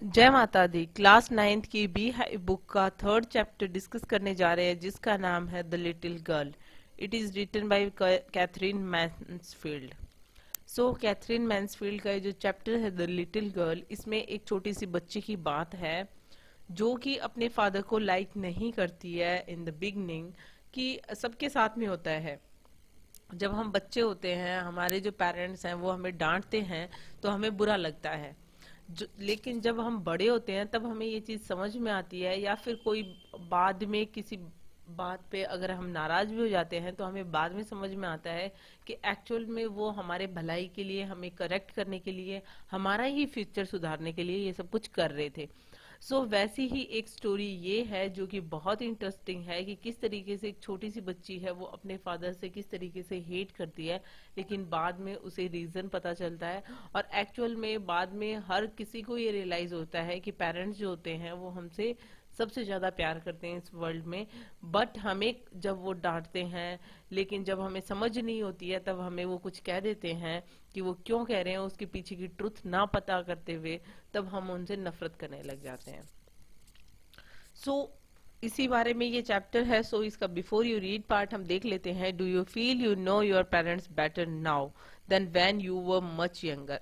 जय माता दी। Class 9th की बी हाई बुक का थर्ड चैप्टर डिस्कस करने जा रहे हैं जिसका नाम है the little girl. It is written by Katherine Mansfield. So Katherine Mansfield का ये जो चैप्टर है द लिटिल गर्ल, इसमें एक छोटी सी बच्ची की बात है जो कि अपने फादर को लाइक नहीं करती है इन द बिगनिंग। कि सबके साथ में होता है, जब हम बच्चे होते हैं हमारे जो पेरेंट्स हैं वो हमें डांटते हैं तो हमें बुरा लगता है। लेकिन जब हम बड़े होते हैं तब हमें ये चीज समझ में आती है, या फिर कोई बाद में किसी बात पे अगर हम नाराज भी हो जाते हैं तो हमें बाद में समझ में आता है कि एक्चुअल में वो हमारे भलाई के लिए, हमें करेक्ट करने के लिए, हमारा ही फ्यूचर सुधारने के लिए ये सब कुछ कर रहे थे। वैसी ही एक स्टोरी ये है जो कि बहुत इंटरेस्टिंग है कि किस तरीके से एक छोटी सी बच्ची है वो अपने फादर से किस तरीके से हेट करती है, लेकिन बाद में उसे रीजन पता चलता है। और एक्चुअल में बाद में हर किसी को ये रियलाइज होता है कि पेरेंट्स जो होते हैं वो हमसे सबसे ज्यादा प्यार करते हैं इस वर्ल्ड में। बट हमें जब वो डांटते हैं, लेकिन जब हमें समझ नहीं होती है तब हमें वो कुछ कह देते हैं कि वो क्यों कह रहे हैं, उसके पीछे की ट्रुथ ना पता करते हुए तब हम उनसे नफरत करने लग जाते हैं। सो इसी बारे में ये चैप्टर है। इसका बिफोर यू रीड पार्ट हम देख लेते हैं। Do you feel you know your parents better now than when you were much younger?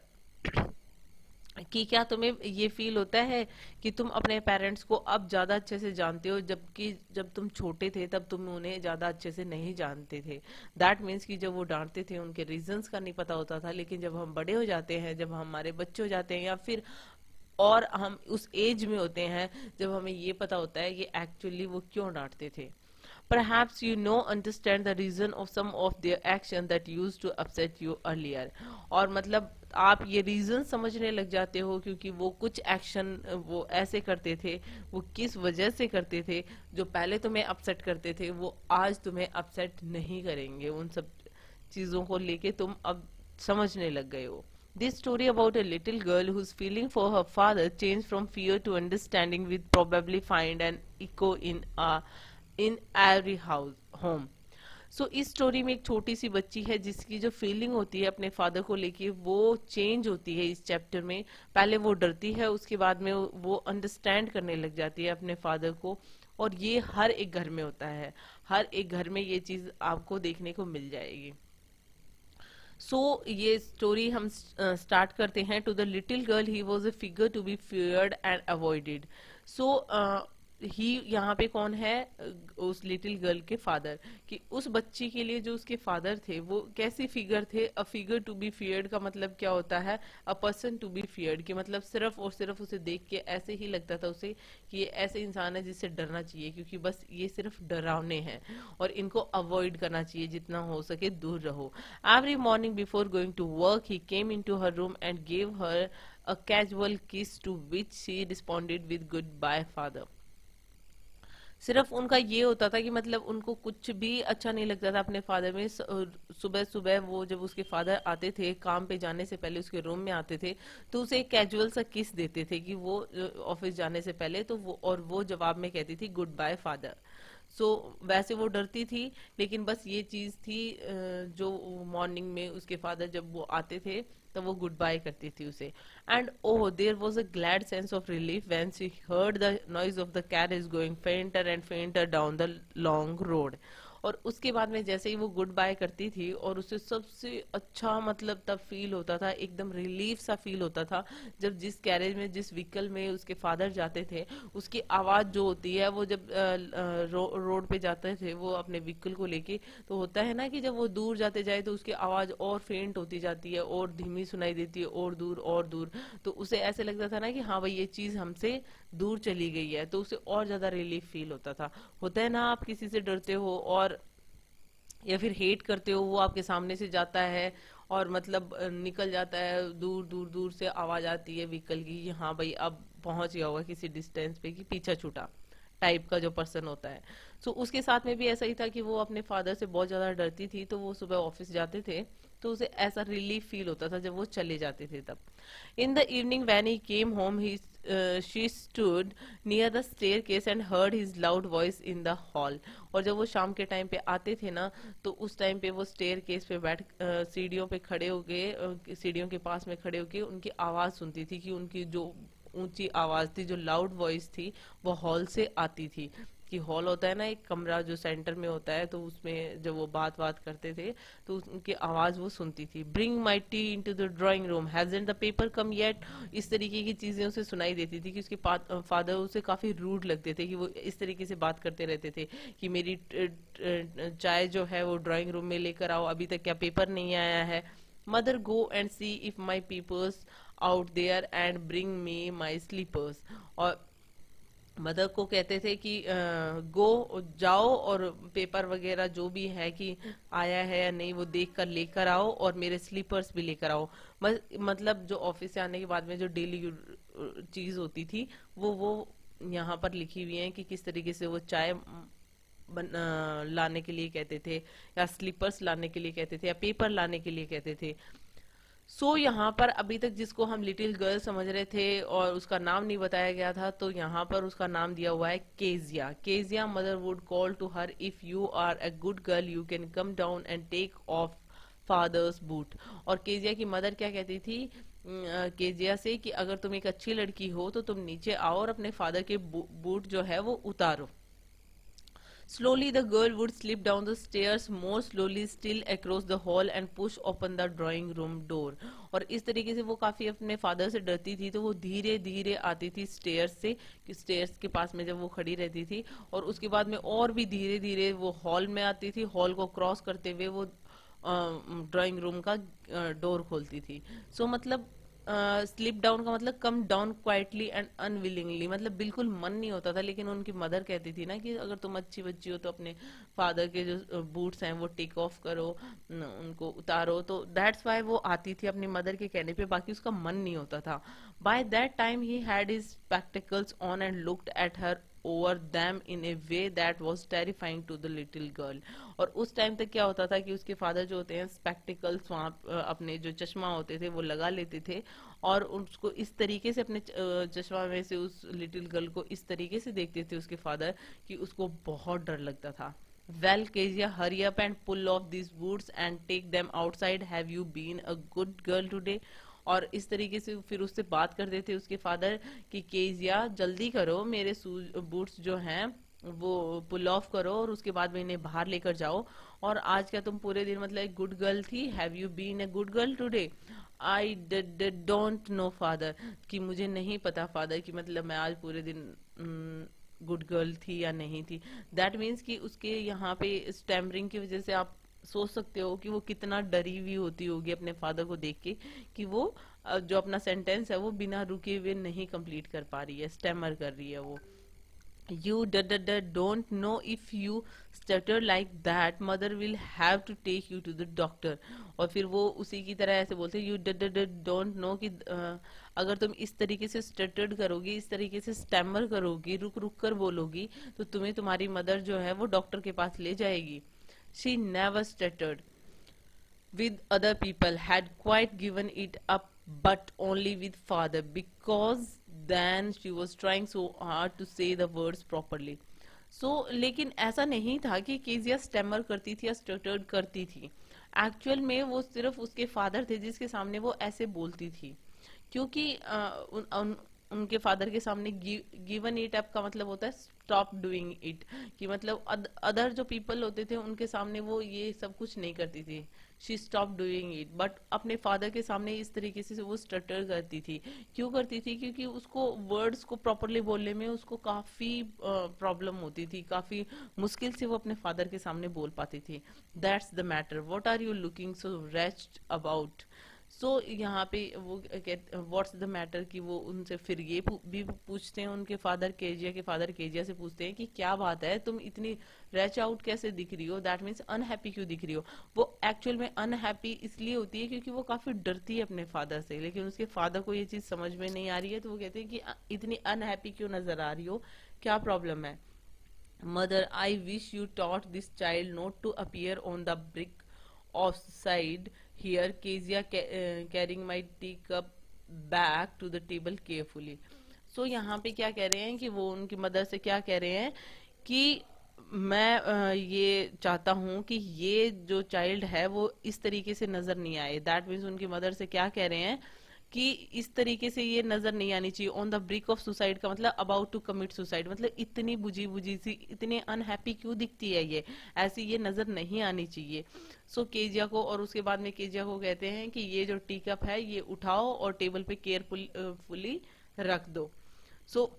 कि क्या तुम्हें ये फील होता है कि तुम अपने पेरेंट्स को अब ज्यादा अच्छे से जानते हो, जबकि जब तुम छोटे थे तब तुम उन्हें ज्यादा अच्छे से नहीं जानते थे? दैट मीन्स कि जब वो डांटते थे उनके रीजंस का नहीं पता होता था, लेकिन जब हम बड़े हो जाते हैं, जब हमारे बच्चे हो जाते हैं, या फिर और हम उस एज में होते हैं जब हमें ये पता होता है कि एक्चुअली वो क्यों डांटते थे। Perhaps you know understand the reason of some of their action that used to upset you earlier। और मतलब आप ये रीजन समझने लग जाते हो क्योंकि वो कुछ एक्शन वो ऐसे करते थे, वो किस वजह से करते थे, जो पहले तुम्हें अपसेट करते थे वो आज तुम्हें अपसेट नहीं करेंगे। उन सब चीजों को लेके तुम अब समझने लग गए हो। This story about a little girl whose feeling for her father changed from fear to understanding will probably find an echo in every house home। इस स्टोरी में एक छोटी सी बच्ची है जिसकी जो फीलिंग होती है अपने फादर को लेके वो चेंज होती है इस चैप्टर में। पहले वो डरती है, उसके बाद में वो अंडरस्टैंड करने लग जाती है अपने फादर को। और ये हर एक घर में होता है, हर एक घर में ये चीज आपको देखने को मिल जाएगी। ये स्टोरी हम स्टार्ट करते हैं। To the little girl he was a figure to be feared and avoided. So he यहाँ पे कौन है? उस लिटिल गर्ल के फादर। कि उस बच्ची के लिए जो उसके फादर थे वो कैसी फिगर थे? A figure to be feared का मतलब क्या होता है? A person to be feared कि मतलब सिर्फ और सिर्फ उसे देख के ऐसे ही लगता था उसे कि ये ऐसे इंसान है जिससे डरना चाहिए, क्योंकि बस ये सिर्फ डरावने हैं और इनको अवॉइड करना चाहिए, जितना हो सके दूर रहो। Every morning before going to work, he came into her room and gave her a casual kiss, to which she responded with goodbye, father। सिर्फ उनका ये होता था कि मतलब उनको कुछ भी अच्छा नहीं लगता था अपने फादर में। सुबह सुबह वो जब उसके फादर आते थे काम पे जाने से पहले, उसके रूम में आते थे तो उसे एक कैजुअल सा किस देते थे कि वो ऑफिस जाने से पहले, तो वो जवाब में कहती थी गुड बाय फादर। वैसे वो डरती थी, लेकिन बस ये चीज थी जो मॉर्निंग में उसके फादर जब वो आते थे तो वो गुड बाय करती थी उसे। And oh there was a glad sense of relief when she heard the noise of the carriage going fainter and fainter down the long road. और उसके बाद में जैसे ही वो गुड बाय करती थी और उसे सबसे अच्छा मतलब तब फील होता था, एकदम रिलीफ सा फील होता था जब जिस कैरेज में, जिस व्हीकल में उसके फादर जाते थे, उसकी आवाज जो होती है वो जब रोड पे जाते थे वो अपने व्हीकल को लेके, तो होता है ना कि जब वो दूर जाते जाए तो उसकी आवाज और फेंट होती जाती है और धीमी सुनाई देती है और दूर और दूर। तो उसे ऐसे लगता था ना कि हाँ भाई ये चीज हमसे दूर चली गई है, तो उसे और ज्यादा रिलीफ फील होता था। होता है ना, आप किसी से डरते हो और या फिर हेट करते हो, वो आपके सामने से जाता है और मतलब निकल जाता है, दूर दूर दूर से आवाज आती है व्हीकल की कि हाँ भाई अब पहुंच गया होगा किसी डिस्टेंस पे, कि पीछा छूटा टाइप का जो पर्सन होता है। उसके साथ में भी ऐसा ही था कि वो अपने फादर से बहुत ज्यादा डरती थी, तो वो सुबह ऑफिस जाते थे तो उसे ऐसा रिलीफ फील होता था जब वो चले जाते थे तब। In the evening when he came home, she stood near the staircase and heard his loud voice in the hall। और जब वो शाम के टाइम पे आते थे ना तो उस टाइम पे वो स्टेयर केस पे बैठ सीढ़ियों पे खड़े होके, सीढ़ियों के पास में खड़े होके उनकी आवाज सुनती थी कि उनकी जो ऊंची आवाज थी, जो लाउड वॉइस थी, वो हॉल से आती थी। कि हॉल होता है ना एक कमरा जो सेंटर में होता है, तो उसमें जब वो बात करते थे तो उनकी आवाज वो सुनती थी। Bring my T into the drawing room, hasn't the paper come yet. इस तरीके की चीजें उसे सुनाई देती थी कि उसके फादर उसे काफी रूड लगते थे, कि वो इस तरीके से बात करते रहते थे कि मेरी चाय जो है वो ड्राइंग रूम में लेकर आओ, अभी तक क्या पेपर नहीं आया है। Mother go and see if my papers out there and bring me my slippers. और मदर को कहते थे कि गो, जाओ और पेपर वगैरह जो भी है कि आया है या नहीं वो देख कर लेकर आओ, और मेरे स्लीपर्स भी लेकर आओ। मतलब जो ऑफिस से आने के बाद में जो डेली चीज होती थी वो यहाँ पर लिखी हुई है कि किस तरीके से वो चाय लाने के लिए कहते थे, या स्लीपर्स लाने के लिए कहते थे, या पेपर लाने के लिए कहते थे। यहाँ पर अभी तक जिसको हम लिटिल गर्ल समझ रहे थे और उसका नाम नहीं बताया गया था, तो यहाँ पर उसका नाम दिया हुआ है Kezia. Kezia mother would call to her, if you are a good girl you can come down and take off father's boots. और केजिया की मदर क्या कहती थी केजिया से कि अगर तुम एक अच्छी लड़की हो तो तुम नीचे आओ और अपने फादर के बूट जो है वो उतारो। Slowly the girl would slip down the stairs, more slowly still across the hall and push open the drawing room door. और इस तरीके से वो काफी अपने फादर से डरती थी, तो वो धीरे धीरे आती थी स्टेयर्स से, कि स्टेयर्स के पास में जब वो खड़ी रहती थी, और उसके बाद में और भी धीरे धीरे वो हॉल में आती थी। हॉल को क्रॉस करते हुए वो ड्राइंग रूम का डोर खोलती थी। मतलब स्लिप डाउन का मतलब come down quietly and unwillingly, मतलब बिल्कुल मन नहीं होता था, लेकिन उनकी मदर कहती थी ना कि अगर तुम अच्छी बच्ची हो तो अपने फादर के जो बूट्स हैं वो टेक ऑफ करो, उनको उतारो। तो दैट्स वाई वो आती थी अपनी मदर के कहने पे, बाकी उसका मन नहीं होता था। By that time he had his spectacles on and looked at her over them in a way that was terrifying to the little girl। और उस टाइम तक क्या होता था कि उसके फादर जो होते हैं स्पेक्टिकल्स वहाँ अपने जो चश्मा होते थे वो लगा लेते थे, और उसको इस तरीके से अपने चश्मा में से उस लिटिल गर्ल को इस तरीके से देखते थे उसके फादर कि उसको बहुत डर लगता था। Well, Kezia, hurry up and pull off these boots and take them outside. Have you been a good girl today? और इस तरीके से फिर उससे बात करते थे उसके फादर कि केजिया जल्दी करो, मेरे बूट्स जो हैं वो पुल ऑफ करो और उसके बाद में इन्हें बाहर लेकर जाओ। और आज क्या तुम पूरे दिन मतलब एक गुड गर्ल थी? Have you been a good girl today? I don't know father, कि मुझे नहीं पता फादर कि मतलब मैं आज पूरे दिन गुड गर्ल थी या नहीं थी। दैट मीन्स कि उसके यहाँ पे स्टैमरिंग की वजह से आप सोच सकते हो कि वो कितना डरी हुई होती होगी अपने फादर को देख के, कि वो जो अपना सेंटेंस है वो बिना रुके हुए नहीं कंप्लीट कर पा रही है, स्टैमर कर रही है वो। You don't know if you stutter like that mother will have to take you to the doctor। और फिर वो उसी की तरह ऐसे बोलते you don't know कि अगर तुम इस तरीके से स्टटर्ड करोगी, इस तरीके से स्टैमर करोगी, रुक रुक कर बोलोगी, तो तुम्हें तुम्हारी मदर जो है वो डॉक्टर के पास ले जाएगी। She never stuttered with other people, had quite given it up, but only with father, because then she was trying so hard to say the words properly। लेकिन ऐसा नहीं था कि केजिया स्टेमर करती थी या स्टटर्ड करती थी। एक्चुअल में वो सिर्फ उसके फादर थे जिसके सामने वो ऐसे बोलती थी, क्योंकि उनके फादर के सामने गिवन इट अप का मतलब होता है स्टॉप डूइंग इट, कि मतलब अदर जो पीपल होते थे उनके सामने वो ये सब कुछ नहीं करती थी। She stop doing it, but अपने फादर के सामने इस तरीके से वो स्टटर करती थी। क्यों करती थी? क्योंकि उसको वर्ड्स को प्रॉपरली बोलने में उसको काफी प्रॉब्लम होती थी, काफी मुश्किल से वो अपने फादर के सामने बोल पाती थी। That's the matter, what are you looking so rest about? यहाँ पे वो व्हाट्स द मैटर, कि वो उनसे फिर ये भी पूछते हैं, उनके फादर केजिया के फादर केजिया से पूछते हैं कि क्या बात है, तुम इतनी रैच आउट कैसे दिख रही हो? दैट मीन्स अनहैप्पी क्यों दिख रही हो? वो एक्चुअल में अनहैप्पी इसलिए होती है क्योंकि वो काफी डरती है अपने फादर से, लेकिन उसके फादर को ये चीज समझ में नहीं आ रही है, तो वो कहते हैं कि इतनी अनहैप्पी क्यों नजर आ रही हो, क्या प्रॉब्लम है? Mother, I wish you taught this child not to appear on the brick of side here, Kezia carrying my teacup back to the table carefully। यहाँ पे क्या कह रहे हैं कि वो उनकी मदर से क्या कह रहे हैं कि मैं ये चाहता हूँ कि ये जो चाइल्ड है वो इस तरीके से नजर नहीं आए। दैट मीन्स उनकी मदर से क्या कह रहे हैं कि इस तरीके से ये नजर नहीं आनी चाहिए। On the brick of suicide का मतलब अबाउट टू कमिट सुसाइड, मतलब इतनी बुझी बुझी सी, इतने अनहैप्पी क्यों दिखती है ये, ऐसी ये नजर नहीं आनी चाहिए। सो केजिया को, और उसके बाद में केजिया को कहते हैं कि ये जो टी कप है ये उठाओ और टेबल पे केयरफुली रख दो। सो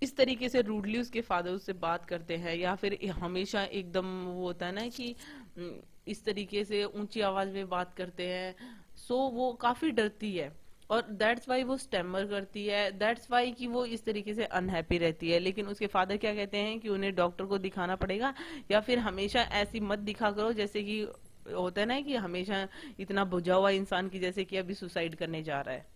इस तरीके से रूडली उसके फादर उससे बात करते हैं, या फिर हमेशा एकदम वो होता है ना कि इस तरीके से ऊंची आवाज में बात करते हैं। सो वो काफी डरती है, और दैट्स वाई वो स्टेमर करती है, दैट्स वाई कि वो इस तरीके से अनहैप्पी रहती है। लेकिन उसके फादर क्या कहते हैं कि उन्हें डॉक्टर को दिखाना पड़ेगा, या फिर हमेशा ऐसी मत दिखा करो जैसे कि होता है ना कि हमेशा इतना बुझा हुआ इंसान की जैसे कि अभी सुसाइड करने जा रहा है।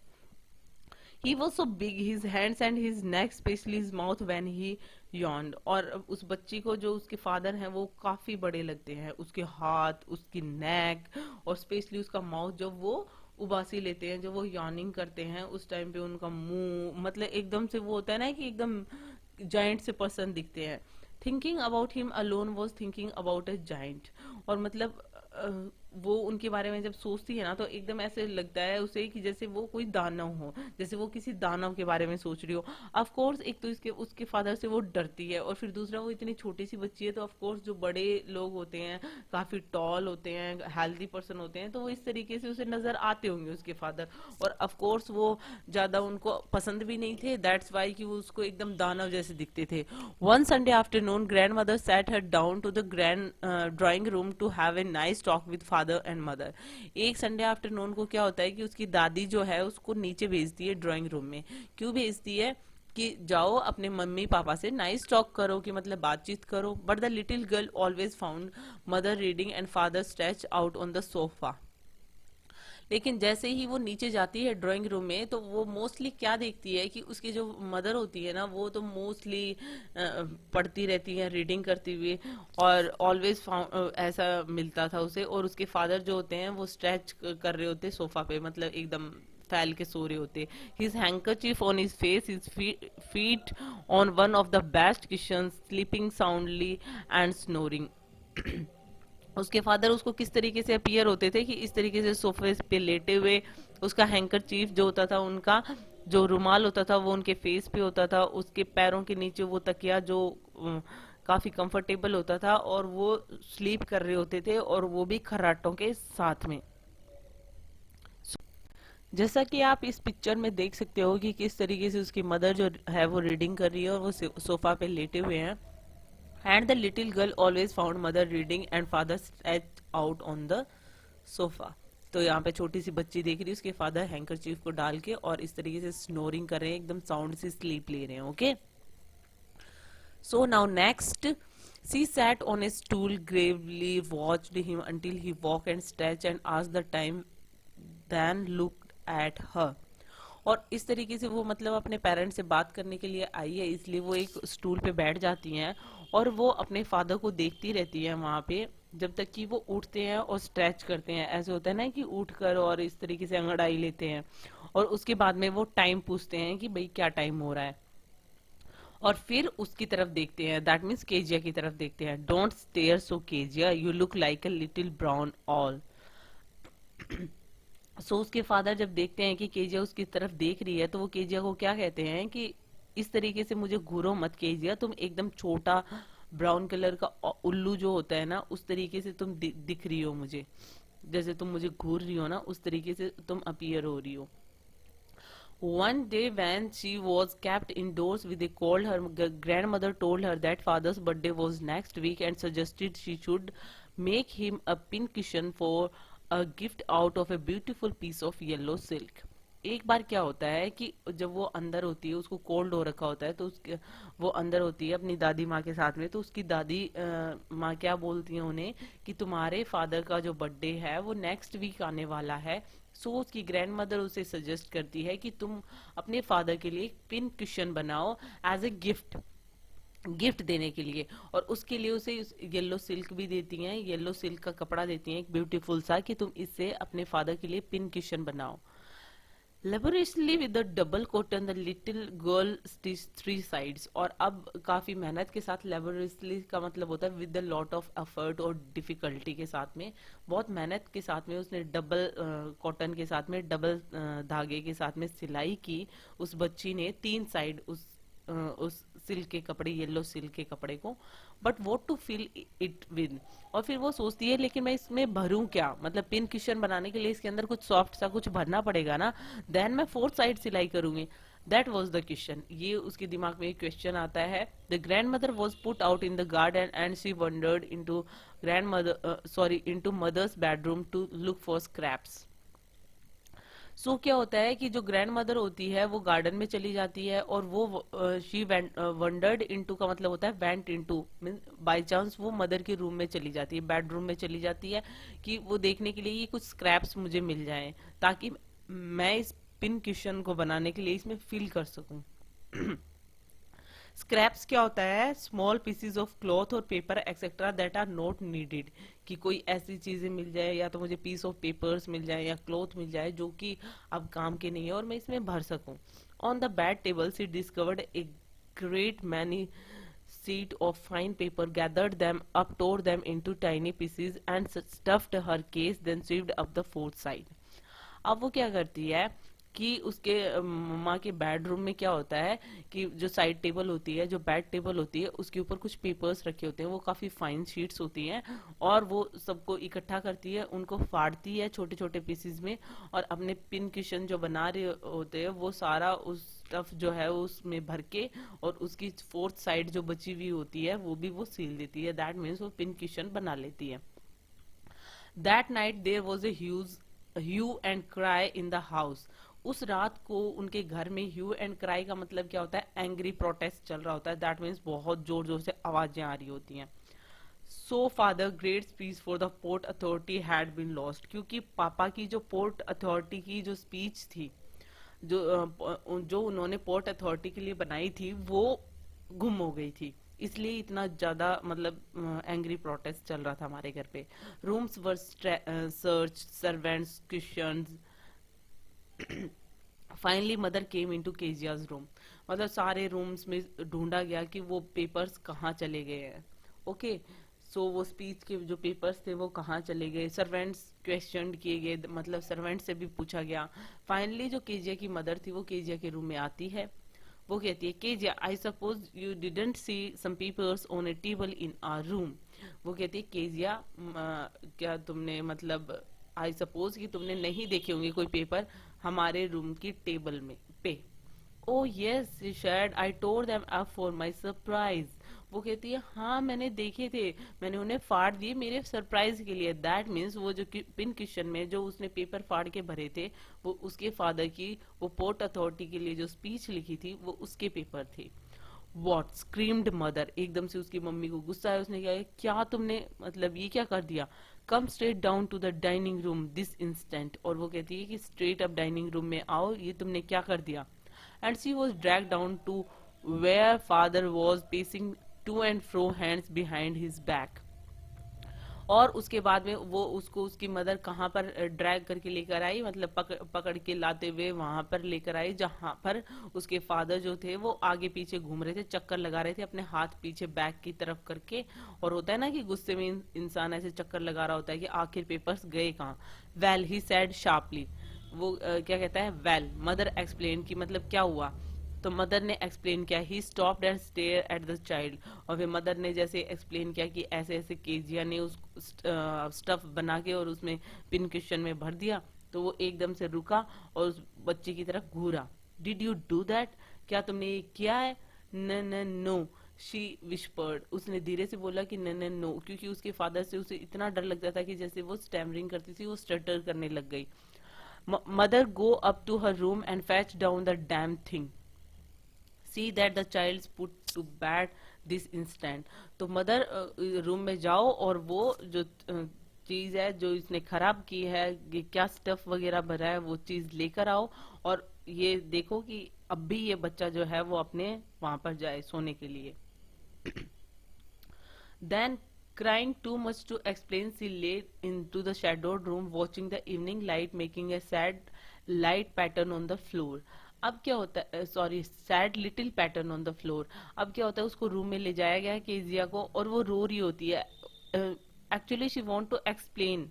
He was so big, his hands and his neck, especially his mouth when he yawned. और उस बच्ची को जो उसके फादर हैं वो काफी बड़े लगते हैं, उसके हाथ, उसकी नेक, और स्पेशली उसका माउथ जब वो उबासी लेते हैं, जब वो यॉर्निंग करते हैं उस टाइम पे उनका मुंह, मतलब एकदम से वो होता है ना कि एकदम जाइंट से पर्सन दिखते हैं। Thinking about him alone was thinking about a giant. और मतलब वो उनके बारे में जब सोचती है ना तो एकदम ऐसे लगता है उसे कि जैसे वो कोई दानव हो, जैसे वो किसी दानव के बारे में सोच रही हो। ऑफ कोर्स एक तो इसके उसके फादर से वो डरती है, और फिर दूसरा वो इतनी छोटी सी बच्ची है, तो ऑफ कोर्स जो बड़े लोग होते हैं, काफी टॉल होते हैं, हेल्दी पर्सन होते हैं, तो वो इस तरीके से उसे नजर आते होंगे उसके फादर, और ऑफ कोर्स वो ज्यादा उनको पसंद भी नहीं थे, दैट्स वाई कि वो उसको एकदम दानव जैसे दिखते थे। One Sunday afternoon grandmother sat her down to the grand drawing room to have a nice talk with father and mother. एक संडे आफ्टरनून को क्या होता है कि उसकी दादी जो है उसको नीचे भेजती है ड्राइंग रूम में। क्यों भेजती है? कि जाओ अपने मम्मी पापा से नाइस टॉक करो, कि मतलब बातचीत करो। But the little girl always found mother reading and father stretch out on the sofa. लेकिन जैसे ही वो नीचे जाती है ड्राइंग रूम में, तो वो मोस्टली क्या देखती है कि उसकी जो मदर होती है ना, वो तो मोस्टली पढ़ती रहती है, रीडिंग करती हुई, और ऑलवेज ऐसा मिलता था उसे। और उसके फादर जो होते हैं वो स्ट्रेच कर रहे होते सोफा पे, मतलब एकदम फैल के सो रहे होते। His handkerchief on his face, his feet on one of the best kitchen, sleeping soundly and snoring. उसके फादर उसको किस तरीके से अपीयर होते थे कि इस तरीके से सोफे पे लेटे हुए, उसका हैंकर चीफ जो होता था, उनका जो रुमाल होता था वो उनके फेस पे होता था, उसके पैरों के नीचे वो तकिया जो काफी कंफर्टेबल होता था, और वो स्लीप कर रहे होते थे, और वो भी खर्राटों के साथ में। जैसा कि आप इस पिक्चर में देख सकते हो कि किस तरीके से उसकी मदर जो है वो रीडिंग कर रही है, और वो सोफा पे लेटे हुए हैं। And the little girl always found mother reading and father stretched out on the sofa. तो यहाँ पे छोटी सी बच्ची देख रही है, उसके फादर हैंकरचीफ को डाल के और इस तरीके से स्नोरिंग कर रहे हैं, एकदम साउंड से स्लीप ले रहे हैं। Okay, so now next, she sat on a stool, gravely watched him until he walked and stretched and asked the time, then looked at her. और इस तरीके से वो मतलब अपने पेरेंट्स से बात करने के लिए आई है, इसलिए वो एक स्टूल पे बैठ जाती हैं, और वो अपने फादर को देखती रहती है वहां पे, जब तक कि वो उठते हैं और स्ट्रेच करते हैं। ऐसे होता है ना कि उठ कर और इस तरीके से अंगड़ाई लेते हैं, और उसके बाद में वो टाइम पूछते हैं कि भाई क्या टाइम हो रहा है, और फिर उसकी तरफ देखते हैं, दैट मीन्स केजिया की तरफ देखते हैं। Don't stare so Kezia, you look like a little brown owl. सो उसके फादर जब देखते हैं कि केजिया उसकी तरफ देख रही है, तो वो केजिया को क्या कहते हैं कि इस तरीके से मुझे घूरो मत केजिया, तुम एकदम छोटा ब्राउन कलर का उल्लू जो होता है ना, उस तरीके से तुम दिख रही हो मुझे, जैसे तुम मुझे घूर रही हो ना उस तरीके से तुम अपीयर हो रही हो। One day when she was kept indoors with a cold, her grandmother told her that father's birthday was next week and suggested she should make him a pincushion for a gift out of a beautiful piece of yellow silk. एक बार क्या होता है कि जब वो अंदर होती है, उसको कोल्ड हो रखा होता है, तो उसके वो अंदर होती है अपनी दादी माँ के साथ में, तो उसकी दादी माँ क्या बोलती है उन्हें कि तुम्हारे फादर का जो बर्थडे है वो नेक्स्ट वीक आने वाला है। सो उसकी ग्रैंड मदर उसे सजेस्ट करती है कि तुम अपने फादर के लिए एक पिन कुशन बनाओ एज ए गिफ्ट देने के लिए, और उसके लिए उसे येलो सिल्क भी देती हैं, येलो सिल्क का कपड़ा देती हैं एक ब्यूटीफुल सा, कि तुम इससे अपने फादर के लिए पिन कुशन बनाओ। Laboriously with the double cotton the little girl stitch three sides. और अब काफी मेहनत के साथ, लेबोरेशनली का मतलब होता है with the lot of effort और डिफिकल्टी के साथ में, बहुत मेहनत के साथ में उसने डबल कॉटन के साथ में डबल धागे के साथ में सिलाई की। उस बच्ची ने तीन साइड उस सिल्क के कपड़े, येलो सिल्क के कपड़े को, but what to fill it with. और फिर वो सोचती है लेकिन मैं इसमें भरूं क्या, मतलब पिन क्वेश्चन बनाने के लिए इसके अंदर कुछ सॉफ्ट सा कुछ भरना पड़ेगा ना, देन मैं फोर्थ साइड सिलाई करूंगी। That was the question. ये उसके दिमाग में एक क्वेश्चन आता है। The grandmother was put out in the garden and she wandered into grandmother sorry into mother's bedroom to look for scraps. So क्या होता है कि जो ग्रैंड मदर होती है वो गार्डन में चली जाती है, और वो शी वंडर्ड इनटू का मतलब होता है went into, mean by chance वो मदर के रूम में चली जाती है, बेडरूम में चली जाती है कि वो देखने के लिए ये कुछ स्क्रैप्स मुझे मिल जाएं, ताकि मैं इस पिन क्वेश्चन को बनाने के लिए इसमें फिल कर सकूं। स्क्रैप्स क्या होता है? स्मॉल पीसीज ऑफ क्लॉथ और paper etcetera that are not needed. कि कोई ऐसी चीजें मिल जाए, या तो मुझे पीस ऑफ पेपर्स मिल जाए या क्लॉथ मिल जाए जो कि अब काम के नहीं है और मैं इसमें भर सकूं। On the bed table she discovered a great many sheet of fine paper, gathered them up, tore them into tiny pieces and stuffed her case, then sewed up the fourth side. अब वो क्या करती है कि उसके मम्मा के bedroom में क्या होता है कि जो साइड टेबल होती है, जो बेड टेबल होती है, उसके ऊपर कुछ पेपर्स रखे होते हैं, वो काफी फाइन शीट्स होती हैं, और वो सबको इकट्ठा करती है, उनको फाड़ती है छोटे छोटे पीसेस में, और अपने पिन क्वेश्चन जो बना रहे होते हैं वो सारा उस स्टफ जो है उसमें भर के, और उसकी फोर्थ साइड जो बची हुई होती है वो भी वो सील देती है। दैट मीन्स वो पिन क्वेश्चन बना लेती है। That night there was a hue and cry in the house. उस रात को उनके घर में ह्यू एंड क्राई का मतलब क्या होता है? एंग्री प्रोटेस्ट चल रहा होता है। दैट मीन्स बहुत जोर जोर से आवाजें आ रही होती हैं। So father great speech for the port authority had been lost. क्योंकि पापा की जो पोर्ट अथॉरिटी की जो स्पीच थी, जो उन्होंने पोर्ट अथॉरिटी के लिए बनाई थी, वो गुम हो गई थी, इसलिए इतना ज्यादा मतलब एंग्री प्रोटेस्ट चल रहा था हमारे घर पे। Rooms were search, servants questions. Finally mother came into Kezia's room. मतलब सारे रूम्स में ढूंढा गया कि वो पेपर्स कहाँ चले गए हैं। ओके, सो वो स्पीच के जो पेपर्स थे वो कहाँ चले गए। सर्वेंट्स क्वेश्चन किए गए, मतलब सर्वेंट से भी पूछा गया। फाइनली जो केजिया की मदर थी वो केजिया के रूम में आती है। वो कहती है, Kezia I suppose you didn't see some papers on a table in our room. वो कहती है, केजिया क्या तुमने मतलब आई सपोज कि तुमने नहीं देखे होंगे कोई पेपर हमारे रूम की टेबल में पे। ओ यस शायद I tore them up for my surprise. वो कहती है, हाँ मैंने देखे थे, मैंने उन्हें फाड़ दिए मेरे सरप्राइज के लिए। दैट मीन्स वो जो पिन क्वेश्चन में जो उसने पेपर फाड़ के भरे थे, वो उसके फादर की वो पोर्ट अथॉरिटी के लिए जो स्पीच लिखी थी वो उसके पेपर थे। What screamed mother. एकदम से उसकी मम्मी को गुस्सा है। उसने क्या तुमने मतलब ये क्या कर दिया? Come straight down to the dining room this instant. और वो कहती है कि स्ट्रेट अप डाइनिंग रूम में आओ, ये तुमने क्या कर दिया? And she was drag down to where father was pacing to and fro hands behind his back. और उसके बाद में वो उसको उसकी मदर कहाँ पर ड्रैग करके लेकर आई, मतलब पकड़ के लाते हुए वहां पर लेकर आई जहां पर उसके फादर जो थे वो आगे पीछे घूम रहे थे, चक्कर लगा रहे थे अपने हाथ पीछे बैक की तरफ करके। और होता है ना कि गुस्से में इंसान ऐसे चक्कर लगा रहा होता है कि आखिर पेपर्स गए कहाँ। वेल ही सैड शार्पली। वो क्या कहता है? वेल मदर एक्सप्लेन की मतलब क्या हुआ। तो मदर ने एक्सप्लेन किया, he stopped and stare at the child. और फिर मदर ने जैसे एक्सप्लेन किया कि ऐसे ऐसे केजिया ने उस स्टफ बना के और उसमें पिन क्वेश्चन में भर दिया, तो वो एकदम से रुका और उस बच्चे की तरफ घूरा। Did you do that? क्या तुमने ये किया है? न न नो शी विस्पर्ड। उसने धीरे से बोला कि न न नो, क्योंकि उसके फादर से उसे इतना डर लगता था कि जैसे वो स्टैमरिंग करती थी वो स्टटर करने लग गई। Mother go up to her room and fetch down the damn thing, see that the child put to bed this instant. तो मदर रूम में जाओ और वो जो चीज है जो इसने खराब की है, ये क्या स्टफ वगैरह भरा है, वो चीज लेकर आओ, और ये देखो कि अब भी ये बच्चा जो है वो अपने वहां पर जाए सोने के लिए। Then, crying too much to explain, she lay into the shadowed room, watching the evening light, making a sad light pattern on the floor. अब क्या होता है, sorry, sad little pattern on the floor. अब क्या होता है, उसको room में ले जाया गया है केजिया को, और वो रो रही होती है। Actually she want to explain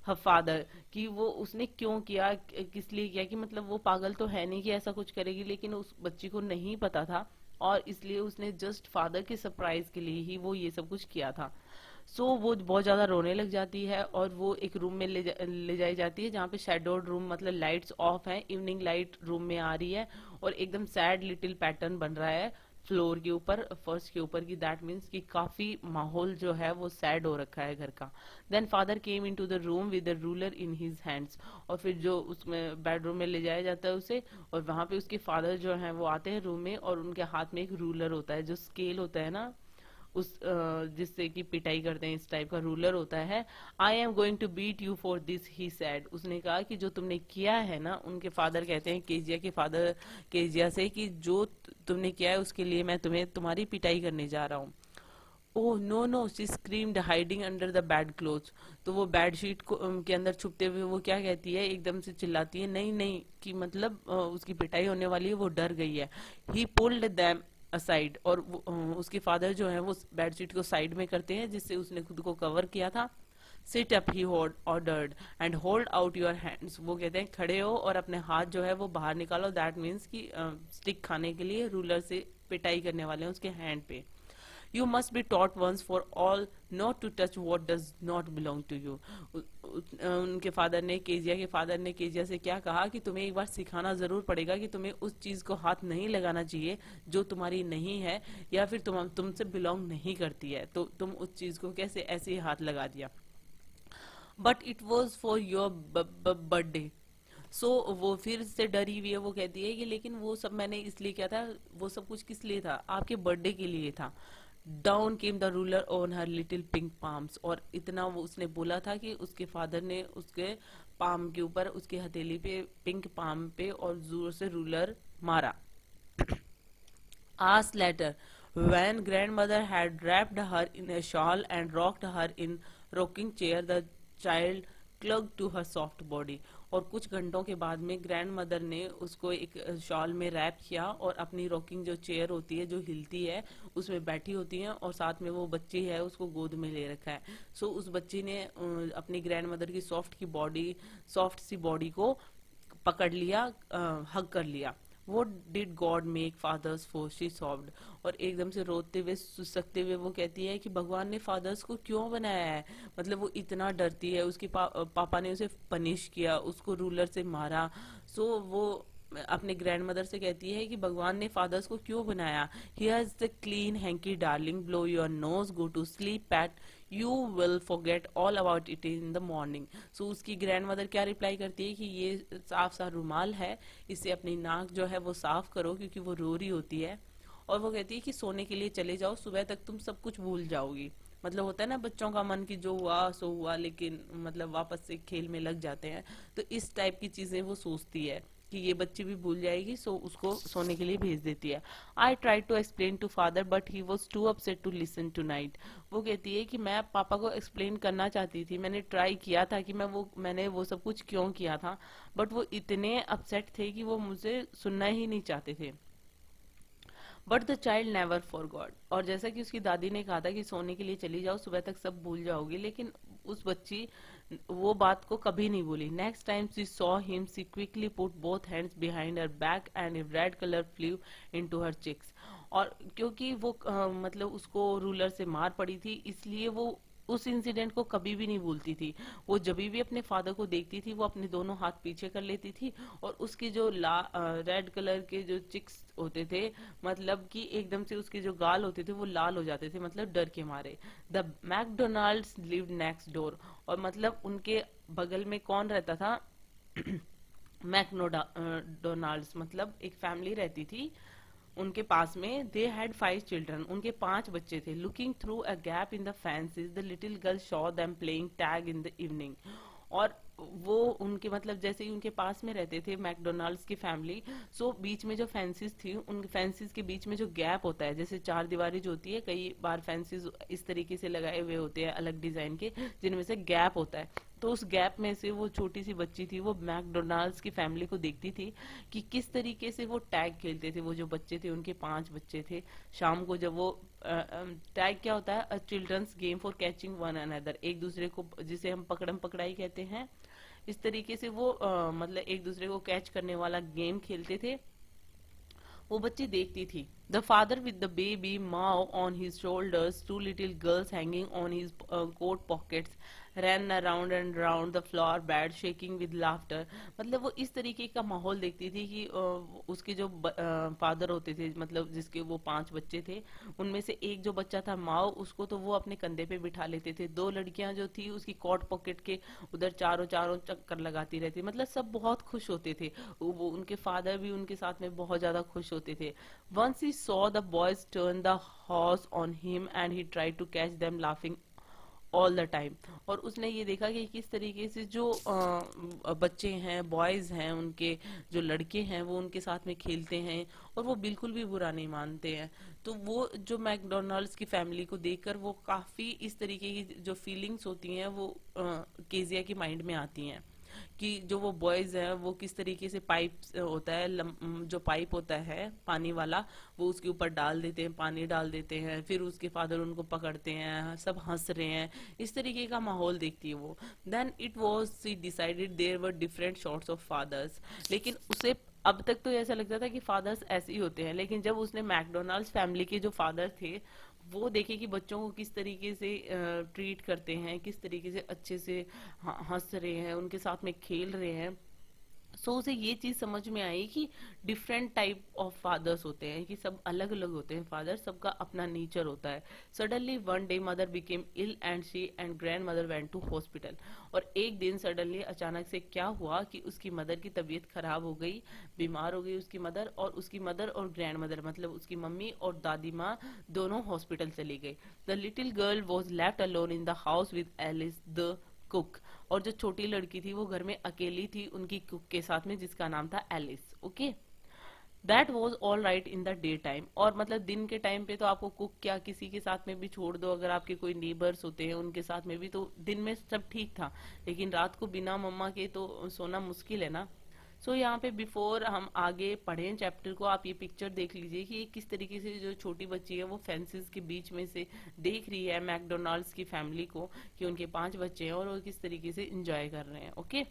her father कि वो उसने क्यों किया, किस लिए किया, कि मतलब वो पागल तो है नहीं कि ऐसा कुछ करेगी, लेकिन उस बच्ची को नहीं पता था, और इसलिए उसने जस्ट फादर के सरप्राइज के लिए ही वो ये सब कुछ किया था। वो बहुत ज्यादा रोने लग जाती है, और वो एक रूम में ले जाई जाती है जहाँ पे शेडोड रूम, मतलब लाइट्स ऑफ है, इवनिंग लाइट रूम में आ रही है, और एकदम सैड लिटिल पैटर्न बन रहा है फ्लोर के ऊपर, फर्श के ऊपर की। दैट मीन्स कि काफी माहौल जो है वो सैड हो रखा है घर का। Then father came in to the room with the ruler in his hands. और फिर जो उसमें बेडरूम में ले जाया जाता है उसे, और वहां पे उसके फादर जो है वो आते हैं रूम में, और उनके हाथ में एक रूलर होता है, जो स्केल होता है ना, उस जिससे कि पिटाई करते हैं, इस टाइप का रूलर होता है। I am going to beat you for this, he said. उसने कहा कि जो तुमने किया है ना, उनके फादर कहते हैं, केजिया के फादर केजिया से, कि जो तुमने किया है उसके लिए मैं तुम्हें तुम्हारी पिटाई करने जा रहा हूँ। Oh no no, she screamed hiding under the bed clothes. तो वो बेडशीट को के अंदर छुपते हुए वो क्या कहती है, एकदम से चिल्लाती है, नहीं नहीं, कि मतलब उसकी पिटाई होने वाली है, वो डर गई है। ही पुल्ड देम असाइड। और उसके फादर जो है वो बेडशीट को साइड में करते हैं, जिससे उसने खुद को कवर किया था। Sit up, he ordered, and hold out your hands. वो कहते हैं खड़े हो और अपने हाथ जो है वो बाहर निकालो। दैट मीन्स कि स्टिक खाने के लिए रूलर से पिटाई करने वाले हैं उसके हैंड पे। You must be taught once for all not to touch what does not belong to you. उनके फादर ने, केजिया के फादर ने केजिया से क्या कहा कि तुम्हें एक बार सिखाना जरूर पड़ेगा कि तुम्हें उस चीज को हाथ नहीं लगाना चाहिए जो तुम्हारी नहीं है, या फिर तुमसे बिलोंग नहीं करती है, तो तुम उस चीज को कैसे ऐसे ही हाथ लगा दिया। But it was for your birthday. वो फिर से डरी हुई है, वो कहती है कि लेकिन वो सब मैंने इसलिए किया था, वो सब कुछ किस लिए था, आपके बर्थडे के लिए था। Down came the ruler on her little pink palms. और इतना वो उसने बोला था कि उसके फादर ने उसके पाम के ऊपर, उसके हथेली पे, पिंक पाम पे, और जोर से रूलर मारा। Hours later, when grandmother had wrapped her in a shawl and rocked her in rocking chair, the child clung to her soft body. और कुछ घंटों के बाद में ग्रैंड मदर ने उसको एक शॉल में रैप किया, और अपनी रॉकिंग जो चेयर होती है जो हिलती है उसमें बैठी होती है, और साथ में वो बच्ची है उसको गोद में ले रखा है। उस बच्ची ने अपनी ग्रैंड मदर की सॉफ्ट सी बॉडी को पकड़ लिया, हग कर लिया। What did God make fathers for? She sobbed. और एकदम से रोते हुए, सुसकते हुए वो कहती है कि भगवान ने फादर्स को क्यों बनाया है। मतलब वो इतना डरती है, उसके पापा ने उसे पनिश किया, उसको रूलर से मारा। वो अपने ग्रैंड मदर से कहती है कि भगवान ने फादर्स को क्यों बनाया। Here's the clean hanky darling, blow your nose, go to sleep Pat, you will forget all about it in the morning. उसकी ग्रैंड मदर क्या रिप्लाई करती है कि ये साफ सा रुमाल है, इससे अपनी नाक जो है वो साफ करो, क्योंकि वो रो रही होती है। और वो कहती है कि सोने के लिए चले जाओ, सुबह तक तुम सब कुछ भूल जाओगी। मतलब होता है ना बच्चों का मन, की जो हुआ सो हुआ, लेकिन मतलब वापस से खेल में लग जाते हैं। तो इस टाइप की चीजें वो सोचती है कि ये बच्ची भी भूल जाएगी, उसको सोने के लिए भेज देती है। I try to explain to father but he was too upset to listen tonight. वो कहती है कि मैं पापा को एक्सप्लेन करना चाहती थी, मैंने ट्राई किया था कि मैंने वो सब कुछ क्यों किया था, बट वो इतने अपसेट थे कि वो मुझे सुनना ही नहीं चाहते थे। But the child never for God. और जैसा कि उसकी दादी ने कहा था कि सोने के लिए चली जाओ, सुबह तक सब भूल जाओगी, लेकिन उस बच्ची वो बात को कभी नहीं भूली। Next time she saw him, she quickly put both hands behind her back and red colour flew into her cheeks. और क्योंकि वो मतलब उसको रूलर से मार पड़ी थी, इसलिए वो उस इंसिडेंट को कभी भी नहीं भूलती थी। वो जब भी अपने फादर को देखती थी, वो अपने दोनों हाथ पीछे कर लेती थी, और उसके जो रेड कलर के जो चिक्स होते थे, मतलब कि एकदम से उसके जो गाल होते थे वो लाल हो जाते थे, मतलब डर के मारे। The McDonald's lived next door. और मतलब उनके बगल में कौन रहता था? मैकडोनाल्ड्स, मतलब एक फैमिली रहती थी उनके पास में। दे हैड 5 चिल्ड्रन, उनके 5 बच्चे थे। Looking through a gap in the fences the little girl saw them playing tag in the evening. और वो उनके मतलब जैसे ही उनके पास में रहते थे मैकडोनाल्ड्स की फैमिली, बीच में जो फेंसिस थी, उन फेंसिस के बीच में जो गैप होता है, जैसे 4 दीवारी जो होती है, कई बार फेंसिस इस तरीके से लगाए हुए होते हैं अलग डिजाइन के, जिनमें से गैप होता है, तो उस गैप में से वो छोटी सी बच्ची थी, वो मैकडोनाल्ड्स की फैमिली को देखती थी कि किस तरीके से वो टैग खेलते थे। वो जो बच्चे थे, उनके 5 बच्चे थे, शाम को जब वो टैग क्या होता है, a children's game for catching one another, एक दूसरे को, जिसे हम पकड़म पकड़ाई कहते हैं, इस तरीके से वो मतलब एक दूसरे को कैच करने वाला गेम खेलते थे। वो बच्ची देखती थी। The father with the baby Mao on his shoulders, two little girls hanging on his coat pockets, ran around and round the floor bed shaking with laughter. मतलब वो इस तरीके का माहौल देखती थी कि उसके जो फादर होते थे, मतलब जिसके वो 5 बच्चे थे, उनमें से एक जो बच्चा था माओ, उसको तो वो अपने कंधे पे बिठा लेते थे। 2 लड़कियां जो थी उसकी कॉट पॉकेट के उधर चारों चारों चक्कर लगाती रहती, मतलब सब बहुत खुश होते थे। वो उनके फादर भी उनके साथ में बहुत ज्यादा खुश होते थे। Once he saw the boys turn the horse on him and he tried to catch them laughing all the time. और उसने ये देखा कि किस तरीके से जो बच्चे हैं, बॉयज हैं, उनके जो लड़के हैं, वो उनके साथ में खेलते हैं और वो बिल्कुल भी बुरा नहीं मानते हैं। तो वो जो मैकडोनाल्ड्स की फैमिली को देखकर वो काफी इस तरीके की जो फीलिंग्स होती हैं वो केजिया की माइंड में आती हैं कि जो वो बॉयज हैं वो किस तरीके से पाइप होता है, जो पाइप होता है पानी वाला, वो उसके ऊपर डाल देते हैं, पानी डाल देते हैं, फिर उसके फादर उनको पकड़ते हैं, सब हंस रहे हैं, इस तरीके का माहौल देखती है वो। Then it was she decided there were different sorts of fathers. लेकिन उसे अब तक तो ऐसा लगता था कि फादर्स ऐसे ही होते हैं, लेकिन जब उसने मैकडोनाल्ड्स फैमिली के जो फादर थे वो देखे कि बच्चों को किस तरीके से ट्रीट करते हैं, किस तरीके से अच्छे से हंस रहे हैं, उनके साथ में खेल रहे हैं, सो उसे ये चीज समझ में आई कि डिफरेंट टाइप ऑफ फादर्स होते हैं, कि सब अलग अलग होते हैं फादर, सबका अपना नेचर होता है। Suddenly one day mother became ill and she and grandmother went to hospital. और एक दिन सडनली अचानक से क्या हुआ कि उसकी मदर की तबीयत खराब हो गई, बीमार हो गई उसकी मदर, और उसकी मदर और ग्रैंड मदर मतलब उसकी मम्मी और दादी माँ दोनों हॉस्पिटल चली गई। The little girl was left alone in the house with Alice the cook. और जो छोटी लड़की थी वो घर में अकेली थी उनकी कुक के साथ में, जिसका नाम था Alice. Okay, that was all right in the daytime. और मतलब दिन के टाइम पे तो आपको कुक क्या, किसी के साथ में भी छोड़ दो, अगर आपके कोई नेबर्स होते हैं उनके साथ में भी, तो दिन में सब ठीक था, लेकिन रात को बिना मम्मा के तो सोना मुश्किल है ना। सो यहाँ पे बिफोर हम आगे पढ़ें चैप्टर को, आप ये पिक्चर देख लीजिए कि किस तरीके से जो छोटी बच्ची है वो फेंसेस के बीच में से देख रही है मैकडोनाल्ड्स की फैमिली को, कि उनके 5 बच्चे हैं और वो किस तरीके से इंजॉय कर रहे हैं। ओके,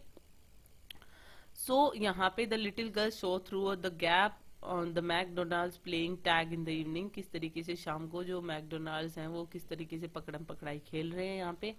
सो यहाँ पे the little girl show through the gap on the McDonald's playing tag in the evening. किस तरीके से शाम को जो मैकडोनाल्ड्स हैं वो किस तरीके से पकड़म पकड़ाई खेल रहे हैं यहाँ पे।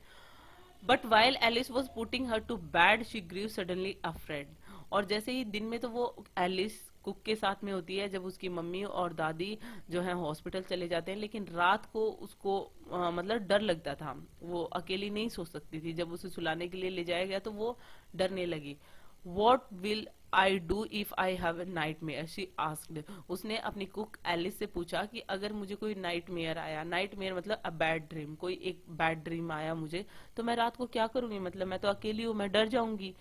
But while Alice was putting her to bed she grew suddenly afraid. और जैसे ही दिन में तो वो एलिस कुक के साथ में होती है जब उसकी मम्मी और दादी जो है हॉस्पिटल चले जाते हैं, लेकिन रात को उसको मतलब डर लगता था, वो अकेली नहीं सो सकती थी। जब उसे सुलाने के लिए ले जाया गया तो वो डरने लगी। What will I do if I have a night mayor, she asked. उसने अपनी कुक एलिस से पूछा कि अगर मुझे कोई नाइट मेयर आया, नाइट मेयर मतलब अ बैड ड्रीम, कोई एक बैड ड्रीम आया मुझे, तो मैं रात को क्या करूंगी, मतलब मैं तो अकेली हूँ, मैं डर जाऊंगी।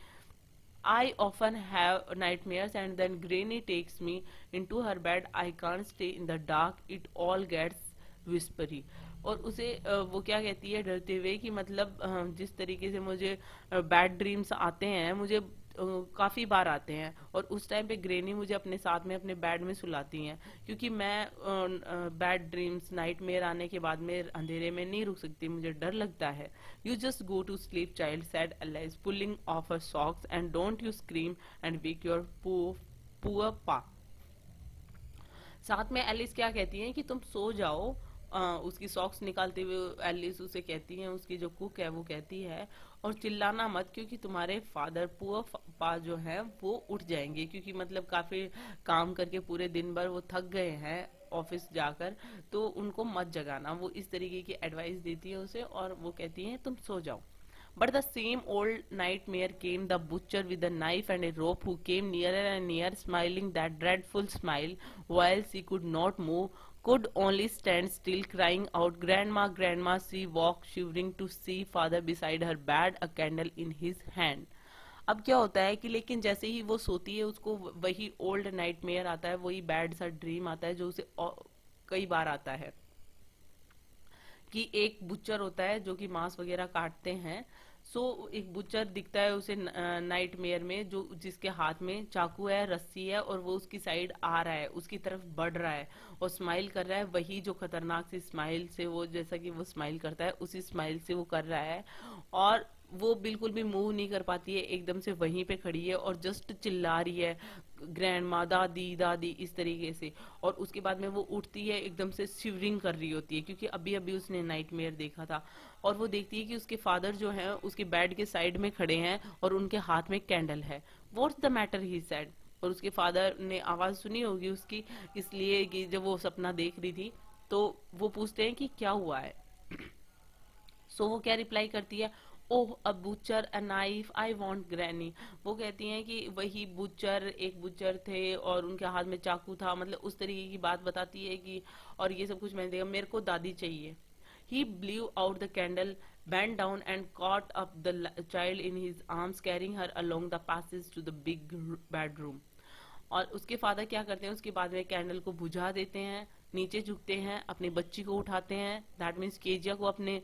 I often have nightmares and then Granny takes me into her bed. I can't stay in the dark. It all gets whispery. और उसे वो क्या कहती है डरते हुए कि मतलब जिस तरीके से मुझे बैड ड्रीम्स आते हैं, मुझे काफी बार आते हैं, और उस टाइम पे ग्रेनी मुझे अपने साथ में अपने बेड में सुलाती हैं, क्योंकि मैं बैड ड्रीम्स नाइटमेयर आने के बाद में अंधेरे में नहीं रुक सकती, मुझे डर लगता है। You just go to sleep child said Alice pulling off her socks and don't you scream and wake your poor pa. साथ में एलिस क्या कहती है कि तुम सो जाओ। उसकी सॉक्स निकालते हुए एलिस उसे कहती है, उसकी जो कुक है वो कहती है, और चिल्लाना मत क्योंकि तुम्हारे फादर पुअर पा जो है वो उठ जाएंगे, क्योंकि मतलब काफी काम करके पूरे दिन भर वो थक गए हैं ऑफिस जाकर, तो उनको मत जगाना। वो इस तरीके की एडवाइस देती है उसे, और वो कहती है तुम सो जाओ। But the same old nightmare came, the butcher with a knife and a rope who came nearer and nearer, smiling that dreadful smile, while she could not move, could only stand still, crying out, Grandma, Grandma. She walked shivering to see father beside her bed, a candle in his hand. अब क्या होता है कि लेकिन जैसे ही वो सोती है उसको वही ओल्ड नाइटमेयर आता है, वही बैड सा ड्रीम आता है जो उसे कई बार आता है, कि एक बुचर होता है जो कि मांस वगैरह काटते हैं। सो एक बुचर दिखता है उसे नाइट मेयर में, जो जिसके हाथ में चाकू है, रस्सी है, और वो उसकी साइड आ रहा है, उसकी तरफ बढ़ रहा है और स्माइल कर रहा है, वही जो खतरनाक सी स्माइल से वो, जैसा कि वो स्माइल करता है उसी स्माइल से वो कर रहा है। और वो बिल्कुल भी मूव नहीं कर पाती है, एकदम से वहीं पे खड़ी है और जस्ट चिल्ला रही है, ग्रैंड माँ, दादी दादी, इस तरीके से। और उसके बाद में वो उठती है, एकदम से शिवरिंग कर रही होती है, क्योंकि अभी अभी उसने नाइटमेयर देखा था। और वो देखती है कि उसके फादर जो है उसके बेड के साइड में खड़े हैं और उनके हाथ में कैंडल है। What's the matter, he said. और उसके फादर ने आवाज सुनी होगी उसकी, इसलिए कि जब वो सपना देख रही थी, तो वो पूछते हैं कि क्या हुआ है। सो वो क्या रिप्लाई करती है, oh a butcher a knife I want granny. वो कहती हैं कि वही बुचर, एक बुचर थे और उनके हाथ में चाकू था, मतलब उस तरीके की बात बताती है कि, और ये सब कुछ मैंने देखा, मेरे को दादी चाहिए। He blew out the candle, bent down and caught up the child in his arms, carrying her along the passage to the big bedroom. और उसके फादर क्या करते हैं, उसके बाद में कैंडल को बुझा देते हैं, नीचे झुकते हैं, अपनी बच्ची को उठाते हैं, दैट मीन्स केजिया को अपने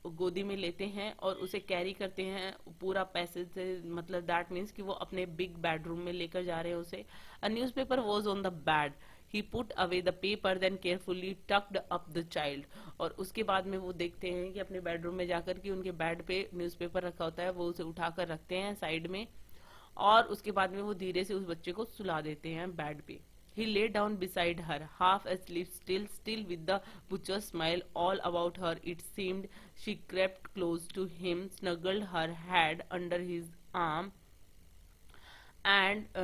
गोदी में लेते हैं और उसे कैरी करते हैं पूरा पैसेज से, मतलब दैट मीन्स कि वो अपने बिग बेडरूम में लेकर जा रहे हैं उसे। A newspaper was on the bed, he put away the paper then carefully tucked up the child. और उसके बाद में वो देखते हैं कि अपने बेडरूम में जाकर कि उनके बेड पे न्यूज़पेपर रखा होता है, वो उसे उठाकर रखते हैं साइड में, और उसके बाद में वो धीरे से उस बच्चे को सुला देते हैं बेड पे। He lay down beside her, half asleep, still with the butcher's smile all about her. It seemed she crept close to him, snuggled her head under his arm, and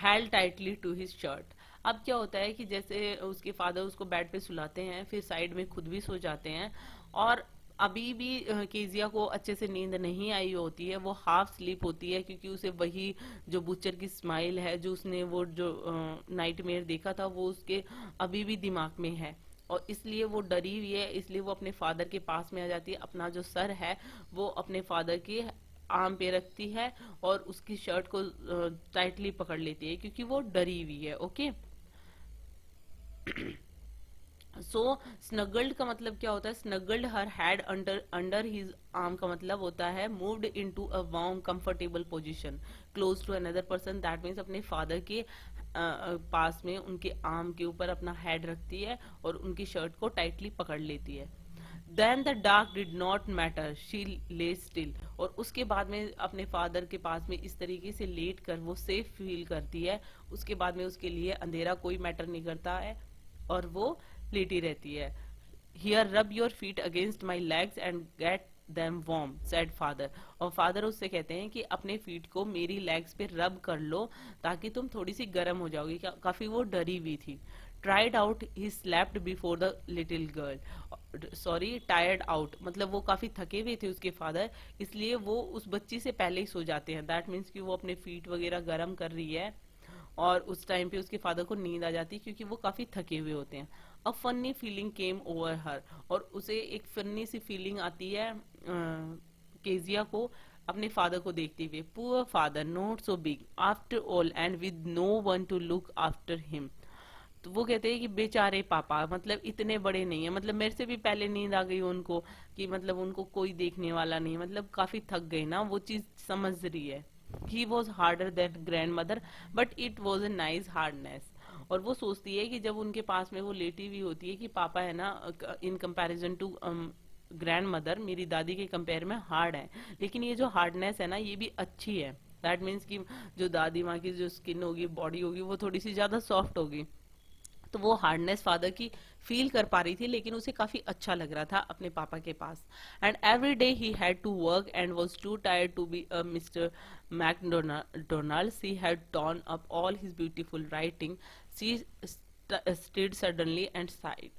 held tightly to his shirt. अब क्या होता है कि जैसे उसके father उसको bed पे सुलाते हैं, फिर साइड में खुद भी सो जाते हैं, और अभी भी केजिया को अच्छे से नींद नहीं आई होती है, वो हाफ स्लीप होती है, क्योंकि उसे वही जो बुचर की स्माइल है, जो उसने वो जो नाइटमेयर देखा था, वो उसके अभी भी दिमाग में है, और इसलिए वो डरी हुई है, इसलिए वो अपने फादर के पास में आ जाती है, अपना जो सर है वो अपने फादर के आर्म पे रखती है और उसकी शर्ट को टाइटली पकड़ लेती है, क्योंकि वो डरी हुई है। ओके, सो स्नगल्ड का मतलब क्या होता है, snuggled her head under under his arm का मतलब होता है moved into a warm comfortable position close to another person, that means अपने फादर के पास में उनके आर्म के ऊपर अपना हेड रखती है और उनकी शर्ट को टाइटली पकड़ लेती है। Then the dark did not matter, she lay still. और उसके बाद में अपने फादर के पास में इस तरीके से लेट कर वो सेफ फील करती है, उसके बाद में उसके लिए अंधेरा कोई मैटर नहीं करता है और वो लेटी रहती है। Here rub your feet against my legs and get them warm, said father. और फादर उससे कहते हैं कि अपने फीट को मेरी लेग्स पे रब कर लो ताकि तुम थोड़ी सी गर्म हो जाओगी, काफी वो डरी हुई थी। Tried out he slept before the little girl, sorry tired out, मतलब वो काफी थके हुए थे उसके फादर, इसलिए वो उस बच्ची से पहले ही सो जाते हैं, दैट मीन्स कि वो अपने फीट वगैरह गर्म कर रही है और उस टाइम पे उसके फादर को नींद आ जाती है, क्योंकि वो काफी थके हुए होते हैं। A funny feeling came over हर, और उसे एक फनी सी फीलिंग आती है केजिया को अपने फादर को देखते हुए। Poor father, not so big after all and with no one to look after him. तो वो कहते हैं कि बेचारे पापा, मतलब इतने बड़े नहीं है, मतलब मेरे से भी पहले नींद आ गई उनको, कि मतलब उनको कोई देखने वाला नहीं, मतलब काफी थक गए ना, वो चीज समझ रही है। He was harder than grand mother but it was a nice hardness. और वो सोचती है कि जब उनके पास में वो लेटी हुई होती है कि पापा है ना, in comparison to grandmother, मेरी दादी के कंपेयर में हार्ड है, लेकिन ये जो हार्डनेस है ना ये भी अच्छी है, दैट मीन्स कि जो दादी माँ की जो स्किन होगी, बॉडी होगी, वो थोड़ी सी ज्यादा सॉफ्ट होगी, तो वो हार्डनेस फादर की फील कर पा रही थी, लेकिन उसे काफी अच्छा लग रहा था अपने पापा के पास। And every day he had to work and was too tired to be a mister McDonald, she had torn up all his beautiful writing, she stayed suddenly and side.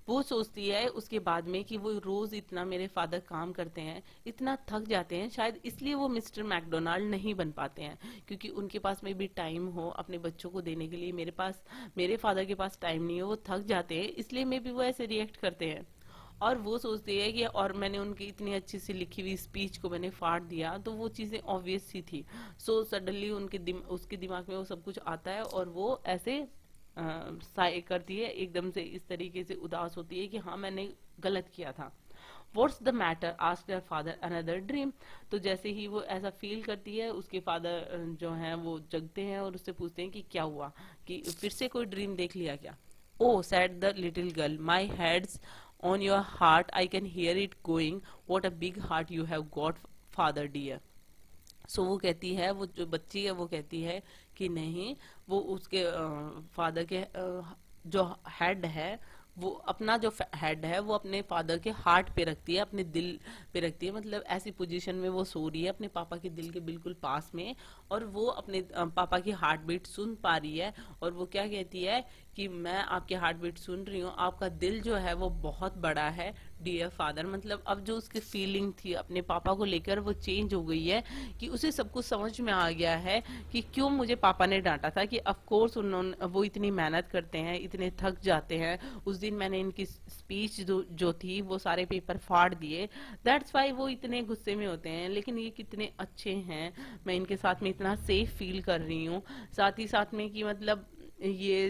वो सोचती है उसके बाद में कि वो रोज इतना मेरे फादर काम करते हैं, इतना थक जाते हैं, शायद इसलिए वो मिस्टर मैकडोनाल्ड नहीं बन पाते हैं, क्योंकि उनके पास में भी टाइम हो अपने बच्चों को देने के लिए, मेरे फादर के पास टाइम नहीं है, वो थक जाते हैं, इसलिए मे भी वो ऐसे रिएक्ट करते हैं। और वो सोचती है कि और मैंने उनकी इतनी अच्छी सी लिखी हुई स्पीच को मैंने फाड़ दिया, तो वो चीजें ऑब्वियस सी थी। सो सडनली उसके दिमाग में वो सब कुछ आता है और वो ऐसे साय करती है, एकदम से इस तरीके से उदास होती है कि हाँ मैंने गलत किया था। What's the matter, asked her father, another dream. तो जैसे ही वो ऐसा फील करती है, उसके फादर जो हैं वो जगते हैं और उससे पूछते हैं कि क्या हुआ, कि फिर से कोई ड्रीम देख लिया क्या। Oh, said the little girl, my head's on your heart, I can hear it going. What a big heart you have got, father dear. सो वो कहती है, वो जो बच्ची है वो कहती है कि नहीं, वो उसके फादर के जो हेड है, वो अपना जो हेड है वो अपने फादर के हार्ट पे रखती है, अपने दिल पे रखती है, मतलब ऐसी पोजीशन में वो सो रही है अपने पापा के दिल के बिल्कुल पास में, और वो अपने पापा की हार्ट बीट सुन पा रही है। और वो क्या कहती है कि मैं आपकी हार्ट बीट सुन रही हूँ, आपका दिल जो है वो बहुत बड़ा है डियर फादर। मतलब अब जो उसकी फीलिंग थी अपने पापा को लेकर वो चेंज हो गई है, कि उसे सब कुछ समझ में आ गया है कि क्यों मुझे पापा ने डांटा था, कि ऑफ कोर्स उन्होंने, वो इतनी मेहनत करते हैं, इतने थक जाते हैं, उस दिन मैंने इनकी स्पीच जो थी वो सारे पेपर फाड़ दिए, दैट्स वाई वो इतने गुस्से में होते हैं, लेकिन ये कितने अच्छे हैं, मैं इनके साथ में इतना सेफ फील कर रही हूँ। साथ ही साथ में कि मतलब ये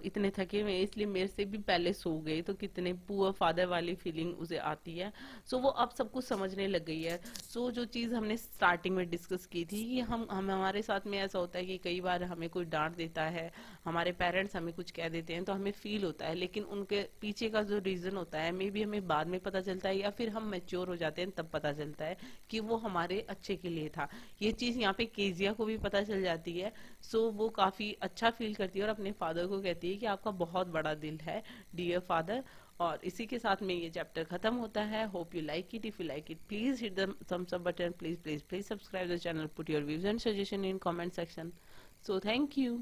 इतने थके हुए हैं, इसलिए मेरे से भी पहले सो गए, तो कितने पुअर फादर वाली फीलिंग उसे आती है। सो वो अब सब कुछ समझने लग गई है। सो जो चीज़ हमने स्टार्टिंग में डिस्कस की थी कि हम हमारे साथ में ऐसा होता है कि कई बार हमें कोई डांट देता है, हमारे पेरेंट्स हमें कुछ कह देते हैं तो हमें फील होता है, लेकिन उनके पीछे का जो रीज़न होता है मे बी हमें बाद में पता चलता है, या फिर हम मैच्योर हो जाते हैं तब पता चलता है कि वो हमारे अच्छे के लिए था। ये चीज़ यहाँ पे केजिया को भी पता चल जाती है। सो वो काफ़ी अच्छा फील करती है और अपने फादर को कहती है कि आपका बहुत बड़ा दिल है डियर फादर। और इसी के साथ में ये चैप्टर खत्म होता है। Hope you like it. If you like it please hit the thumbs up button, please please please subscribe the channel, put your views and suggestion in comment section. So thank you.